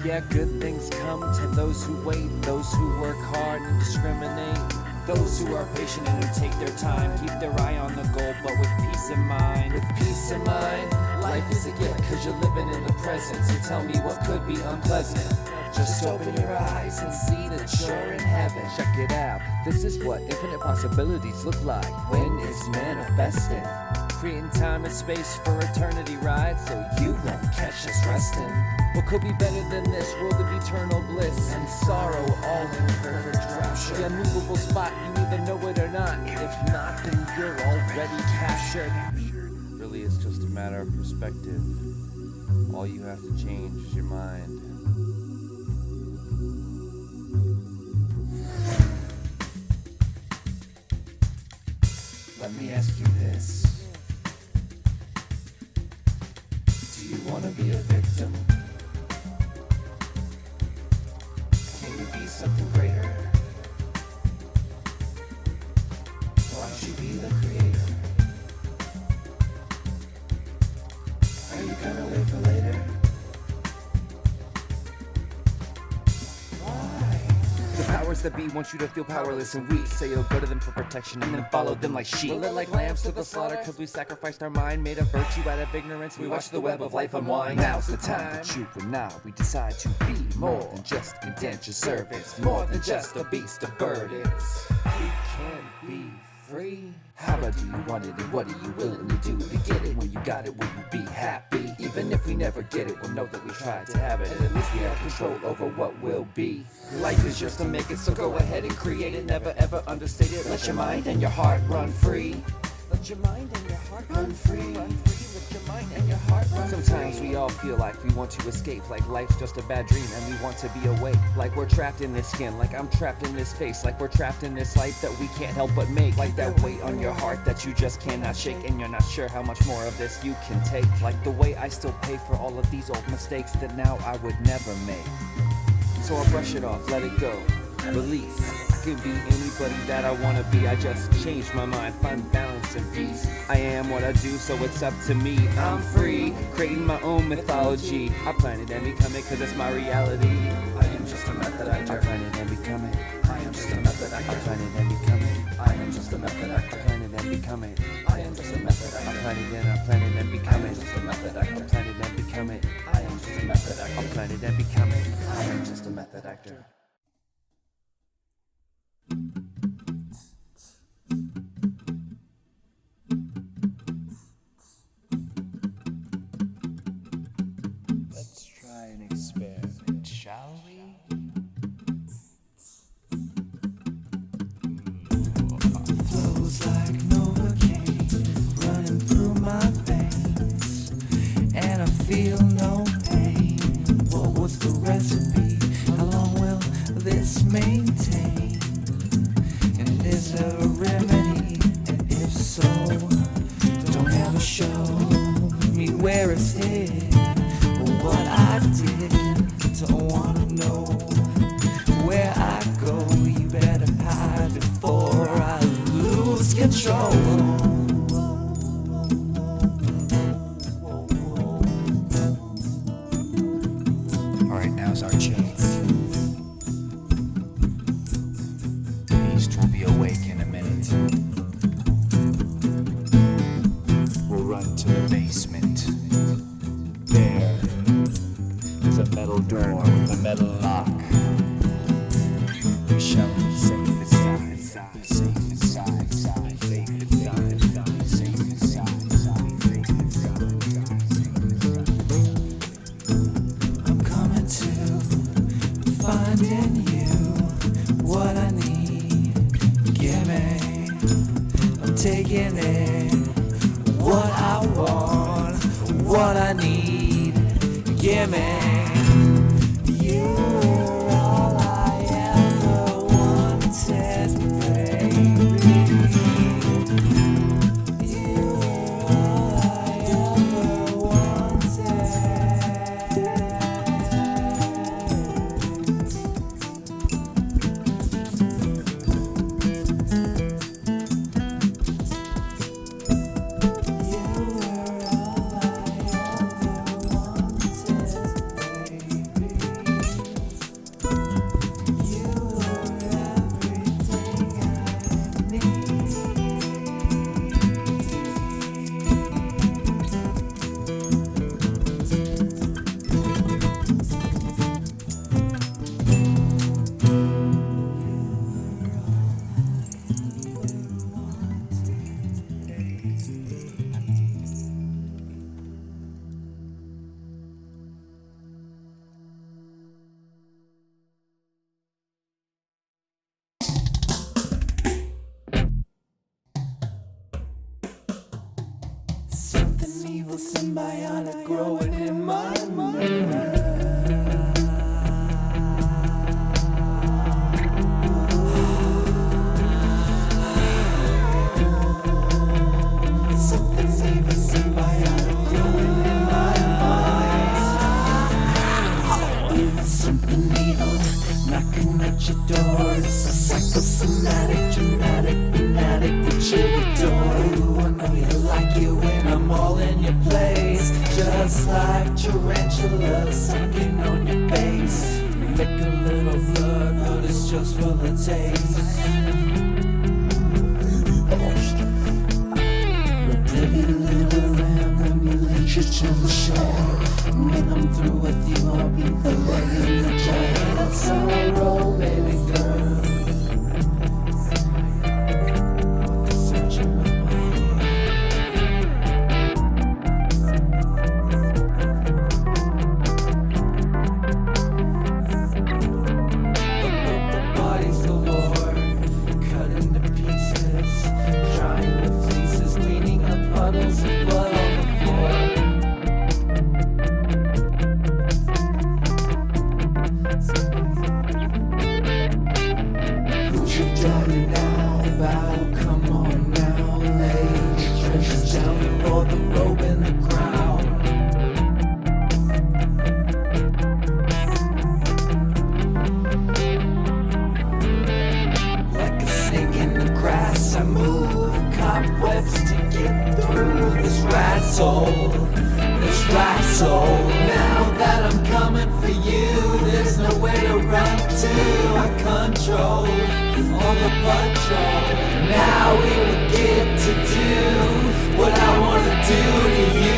Yeah, good things come to those who wait, those who work hard and discriminate, those who are patient and who take their time, keep their eye on the goal, but with peace in mind. With peace in mind, life is a gift cause you're living in the present, so tell me what could be unpleasant. Just open your eyes and see that you're in heaven. Check it out, this is what infinite possibilities look like when it's manifesting. Creating time and space for eternity ride, so you won't catch us resting. What could be better than this world of eternal bliss and sorrow all in perfect rapture? The unmovable spot, you either know it or not. If not, then you're already captured. Really, it's just a matter of perspective. All you have to change is your mind. Let me ask you this. Do you want to be a victim? Can you be something greater? Why don't you be the creator? Are you gonna live for later? The powers that be want you to feel powerless and weak, so you'll go to them for protection and then follow them like sheep. We're led like lambs to the slaughter cause we sacrificed our mind, made a virtue out of ignorance. We watch the web of life unwind. Now's the time that you and I, we decide to be more than just indentured servants, more than just a beast of burdens. You can be free. How about do you want it and what are you willing to do to get it? When you got it, will you be happy? Even if we never get it, we'll know that we tried to have it, and at least we have control over what will be. Life is yours to make it, so go ahead and create it. Never ever understate it. Let your mind and your heart run free. Let your mind and your heart run free. Run free. Let your mind and your heart run free. Sometimes we all feel like we want to escape, like life's just a bad dream and we want to be awake. Like we're trapped in this skin, like I'm trapped in this face, like we're trapped in this life that we can't help but make. Like that weight on your heart that you just cannot shake, and you're not sure how much more of this you can take. Like the way I still pay for all of these old mistakes that now I would never make. So I'll brush it off, let it go, release. can be anybody that I wanna be. I just changed my mind, find balance and peace. I am what I do, so it's up to me. I'm free, creating my own mythology. I plan it and become it, cause it's my reality. I am just a method actor. I plan it and become it. I am just a method actor. I plan it and become it. I am just a method actor. I plan it and become it. I am just a method actor. I plan it and become it. Just a method actor. I plan it and become it. I am just a method actor. I plan it and become it. I am just a method actor. Let's try an experiment, shall we? Flows like Novocaine running through my veins, and I feel no pain. What was the recipe? How long will this maintain? And is there a remedy? And if so, don't ever show me where it's hid. What I did, don't wanna know where I go. You better hide before I lose control. Alright, now's our chance. The beast will be awake in a minute. We'll run to the basement. There is a metal door with a metal lock. We shall be safe inside, safe inside, safe inside, safe inside. I'm coming to find in you what I need. Give me, I'm taking it. What I want, what I need. Give me. You're all I ever wanted, baby. You're all I ever wanted. Something evil, symbiotic growing in my mind. Something evil, symbiotic growing in my mind. Something evil knocking at your door. It's a psychosomatic, dramatic, fanatic that you adore. Ooh, I know you like it when I'm all in your place. Just like tarantulas sucking on your face. Lick a little blood, but it's just for the taste. A pretty little lamb, let me lead you to the shore. When I'm through with you, I'll be the lady in the jail. That's how I roll, baby girl. So now that I'm coming for you, there's nowhere to run to. I control all the patrol. Now we will get to do what I wanna do to you.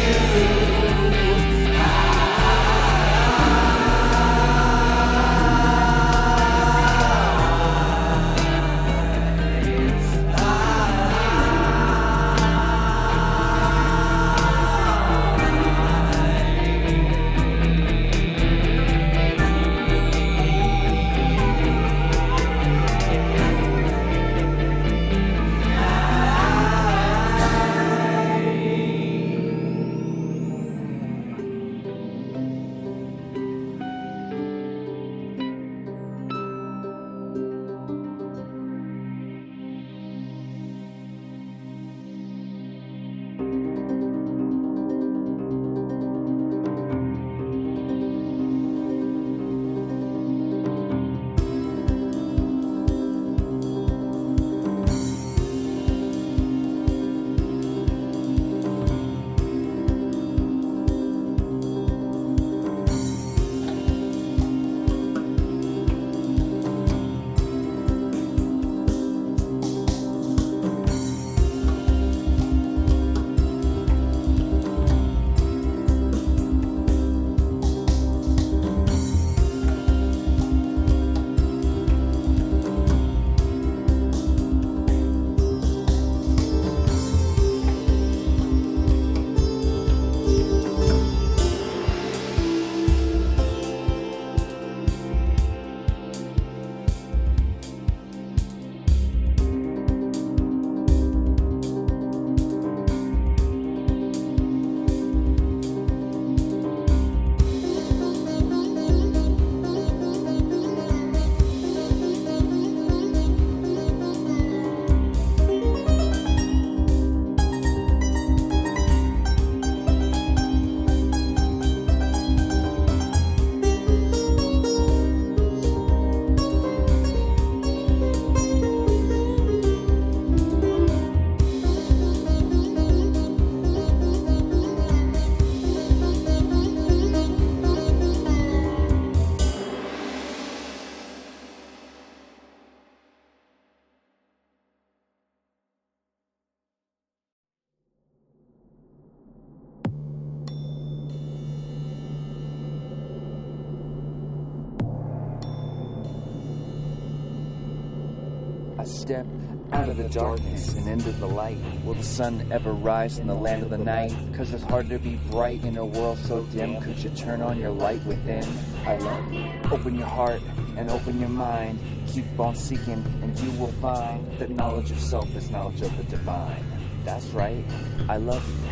Step out of the darkness and into the light. Will the sun ever rise in the land of the night? Cause it's hard to be bright in a world so dim. Could you turn on your light within? I love you. Open your heart and open your mind. Keep on seeking and you will find that knowledge of self is knowledge of the divine. That's right, I love you.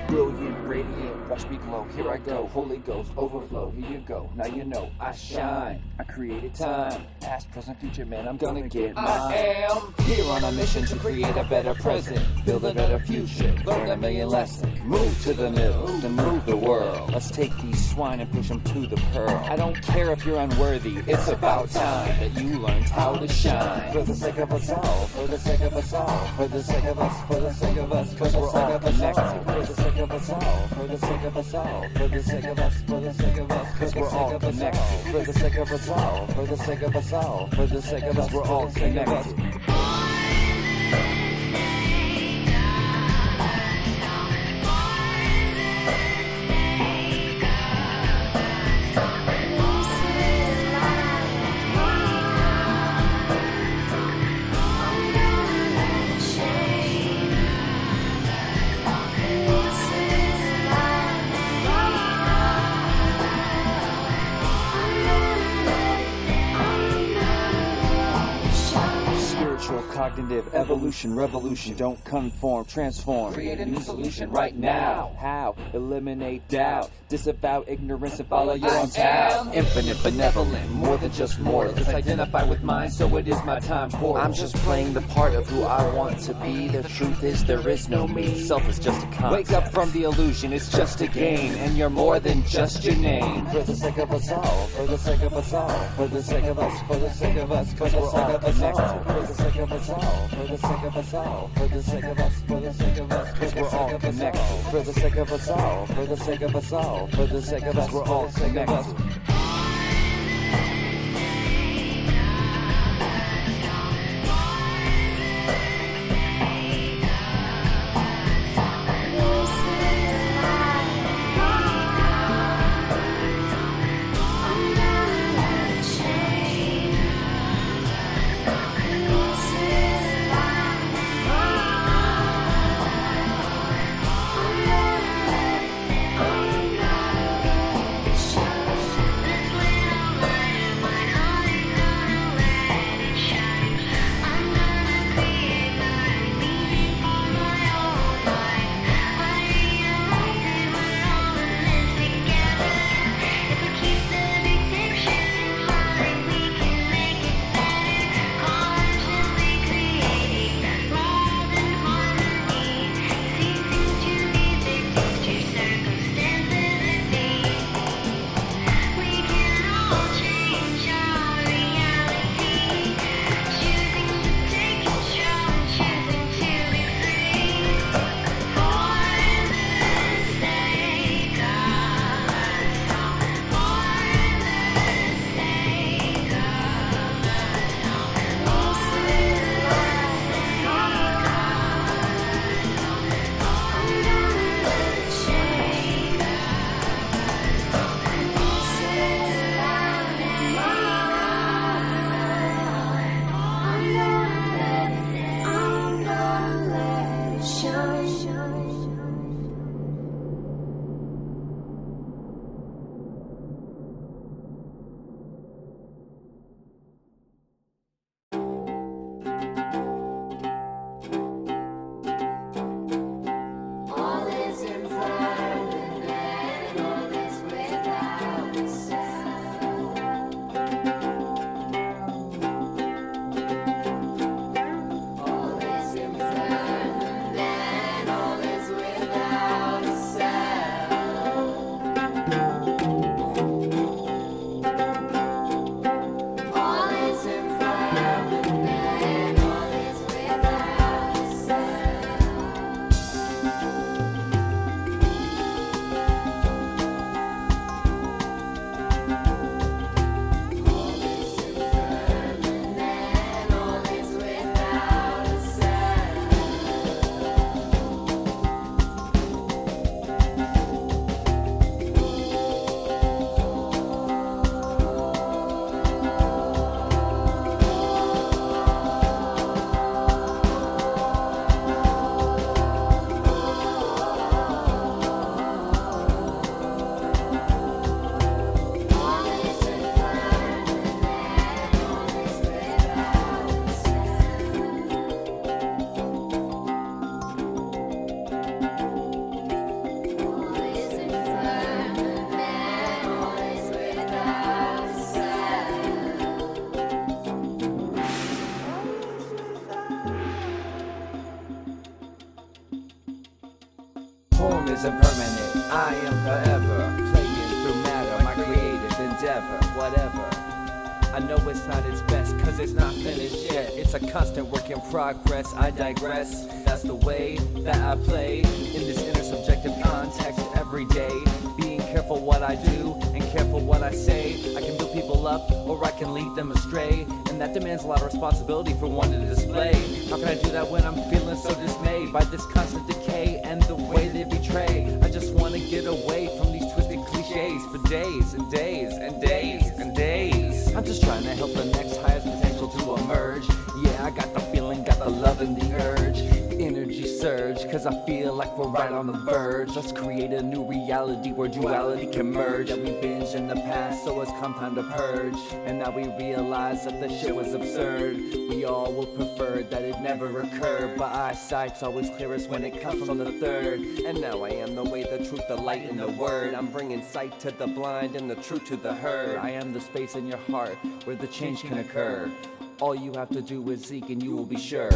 Brilliant, radiant, watch me glow. Here I go, Holy Ghost, overflow. Here you go, now you know I shine. I created time, past, present, future, man, I'm gonna get mine. I am here on a mission to create a better present, build a better future, learn a million lessons, move to the middle, to move the world. Let's take these swine and push them to the pearl. I don't care if you're unworthy, it's about time that you learned how to shine. For the sake of us all, for the sake of us all, for the sake of us, for the sake of us, cause we're all connected. For the sake of us all, for the sake of us all, for the sake of us, for the sake of us, cause we're all connected. For the sake of us all, for the sake of us all, for the sake of us, we're all connected. Cognitive evolution, revolution, don't conform, transform. Create a new solution right now. How? Eliminate doubt, disavow ignorance and follow your own path. Infinite benevolent, more than just mortal. Just identify with mine, so it is my time for. I'm just playing the part of who I want to be. The truth is there is no me. Self is just a concept. Wake up from the illusion, it's just a game, and you're more than just your name. For the sake of us all, for the sake of us all, for the sake of us, for the sake of us, cause we're all connected. For the sake of us all, for the sake of us all, for the sake of us, for the sake of us, cause we're all connected. For the sake of us all, for the sake of us all, all for the sake of us, we're all connected. Home isn't permanent, I am forever. Playing through matter, my creative endeavor, whatever. I know it's not its best, cause it's not finished yet. It's a constant work in progress, I digress. That's the way that I play in this intersubjective context every day. Being careful what I do and careful what I say. I can build people up or I can lead them astray. And that demands a lot of responsibility for one to display. How can I do that when I'm feeling so dismayed by this constant decay and the way they betray? I just wanna get away from these twisted cliches for days and days and days and days. I'm just trying to help the next highest potential to emerge. Yeah, I got the feeling, got the love and the urge. Energy surge, cause I feel like we're right on the verge. Let's create a new reality where duality can merge. That we binged in the past, so it's come time to purge. And now we realize that the shit was absurd. We all would prefer that it never occurred, but eyesight's always clearest when it comes from the third. And now I am the way, the truth, the light, and the word. I'm bringing sight to the blind and the truth to the herd. I am the space in your heart where the change can occur. All you have to do is seek and you will be sure.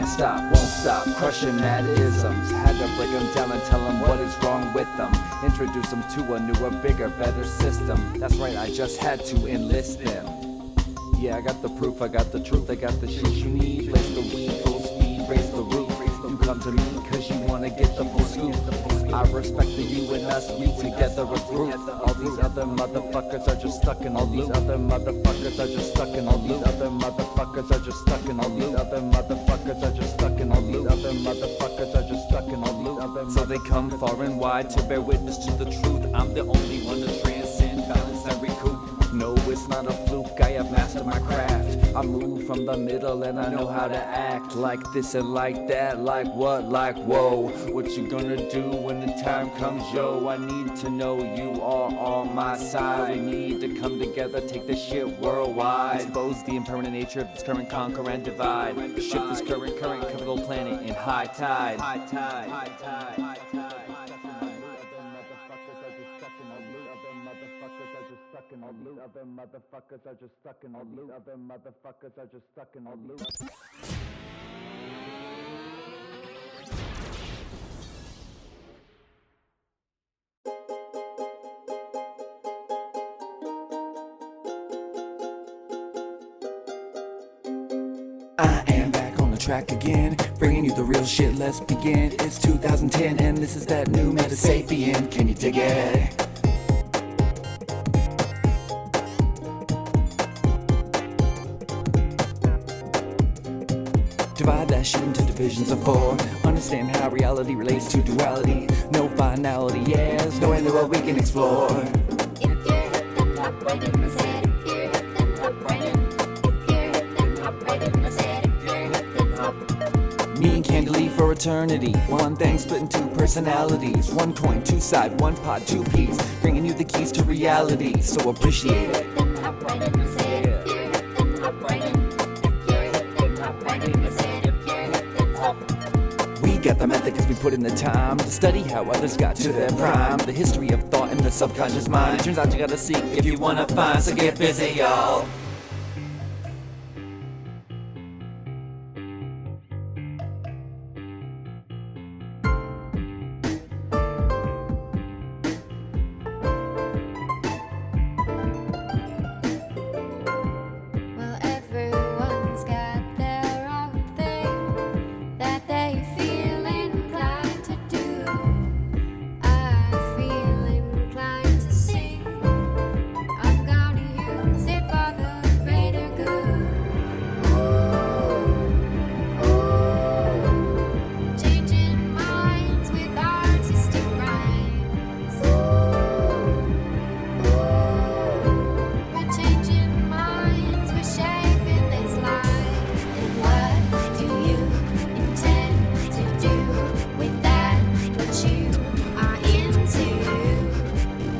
can't stop, won't stop, crushing mad isms. Had to break them down and tell them what is wrong with them. Introduce them to a newer, bigger, better system. That's right, I just had to enlist them. Yeah, I got the proof, I got the truth, I got the shit you need. Blaze the weed, full speed, raise the roof. You come to me cause you wanna get the full scoop. I respect the you and us, we together a group. All these other motherfuckers are just stuck in a loop. All these other motherfuckers are just stuck in a loop. Other motherfuckers are just stuck in a loop. Other motherfuckers are just stuck in a loop. Other motherfuckers are just stuck in a loop. So they come far and wide to bear witness to the truth. I'm the only one to transcend balance and recoup. No, it's not a fluke, I have mastered my craft. I move from the middle and I know how to act. Like this and like that, like what, like whoa. What you gonna do when the time comes, yo? I need to know you are on my side. We need to come together, take this shit worldwide. Expose the impermanent nature of this current, conquer and divide. Shift this current, capital planet in high tide. High tide, high tide, high tide. Other motherfuckers are just stuck in a loop. Other motherfuckers are just stuck in a loop. I am back on the track again, bringing you the real shit, let's begin. It's 2010 and this is that new Metasapien. Can you dig it? Divide that shit into divisions of four. Understand how reality relates to duality. No finality, yes, no end to what we can explore. If you're hip, then hop right in. I said, if you're hip, then hop right in. If you're hip, then hop right in. I said, if you're hip, then hop. Me and Candy for eternity. One thing split in two personalities. One coin, two side, one pot, two peas. Bringing you the keys to reality, so appreciate it. Then hop right in. I said, if you're hip, then hop right in. If you're hip, then hop right in. I said, if you're hip, then hop. We got the method cause we put in the time to study how others got to their prime. The history of thought in the subconscious mind. Turns out you gotta seek if you wanna find, so get busy, y'all. Well, everyone's got their own thing that they feel inclined to do. I feel inclined to sing. I'm gonna use it for the greater good. Ooh, ooh, changing minds with artistic rhymes. Ooh, we're changing minds, we're shaping this life. And what do you intend to do with that? What you are into?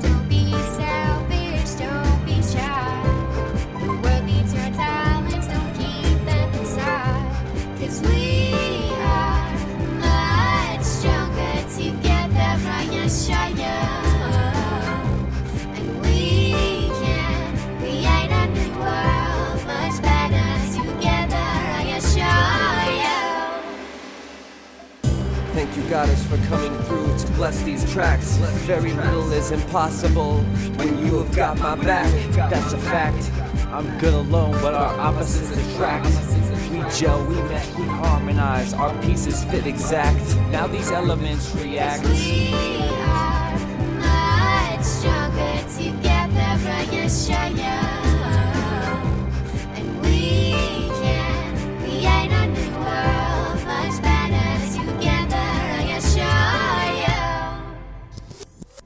Don't be selfish, don't be shy. The world needs your talents, don't keep them inside. 'Cause we are much stronger together, Ryan Shire. And we can create a new world, much better together, I assure you. Thank you, goddess, for coming through to bless these tracks. Very little is impossible when you have got my back. That's a fact. I'm good alone, but our opposites attract. We gel, we met, we harmonize. Our pieces fit exact. Now these elements react. We are much stronger together, I assure you. And we can create a new world, much better together, I assure you.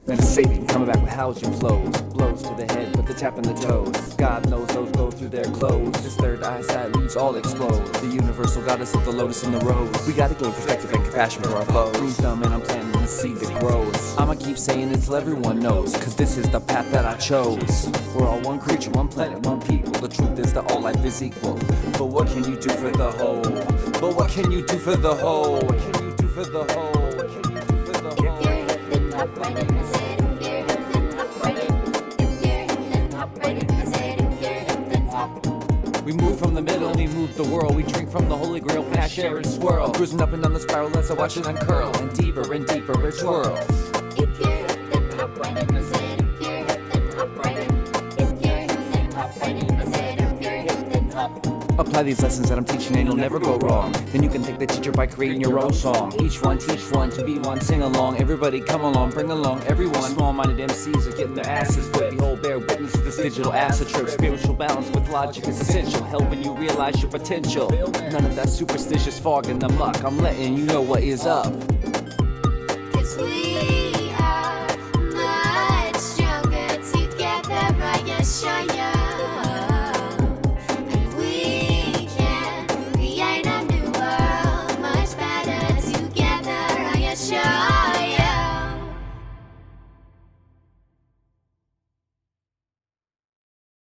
Metasapien coming back with housing flows. Blows to the head, but the tap in the toes. God knows those go through their clothes. This third eyesight leaves all explode. The universal goddess of the lotus and the rose. We gotta gain perspective and compassion for our foes. Green thumb and I'm planting the seed that grows. I'ma keep saying it till everyone knows, cause this is the path that I chose. We're all one creature, one planet, one people. The truth is that all life is equal. But what can you do for the whole? But what can you do for the whole? What can you do for the whole? What can you do for the whole? If you're hip, then hop right in. I said, if you're hip, then hop right in. If you're hip, then hop right in. I said, if you're hip, then hop. We move from the middle, we move the world. We drink from the holy grail, pass, share, and swirl. Cruising up and down the spiral as I watch it uncurl. And deeper it twirls. If you're hip, then hop right in. I said, if you're hip, then hop right in. If you're hip, then hop right in. I said, if you're hip, then hop. Apply these lessons that I'm teaching and you'll never go wrong. Then you can thank the teacher by creating your own song. Each one, teach one, to be one, sing along. Everybody come along, bring along everyone. Small-minded MCs are getting their asses whipped. Behold, bear witness to this digital acid trip. Spiritual balance with logic is essential, helping you realize your potential. None of that superstitious fog in the muck. I'm letting you know what is up. 'Cause we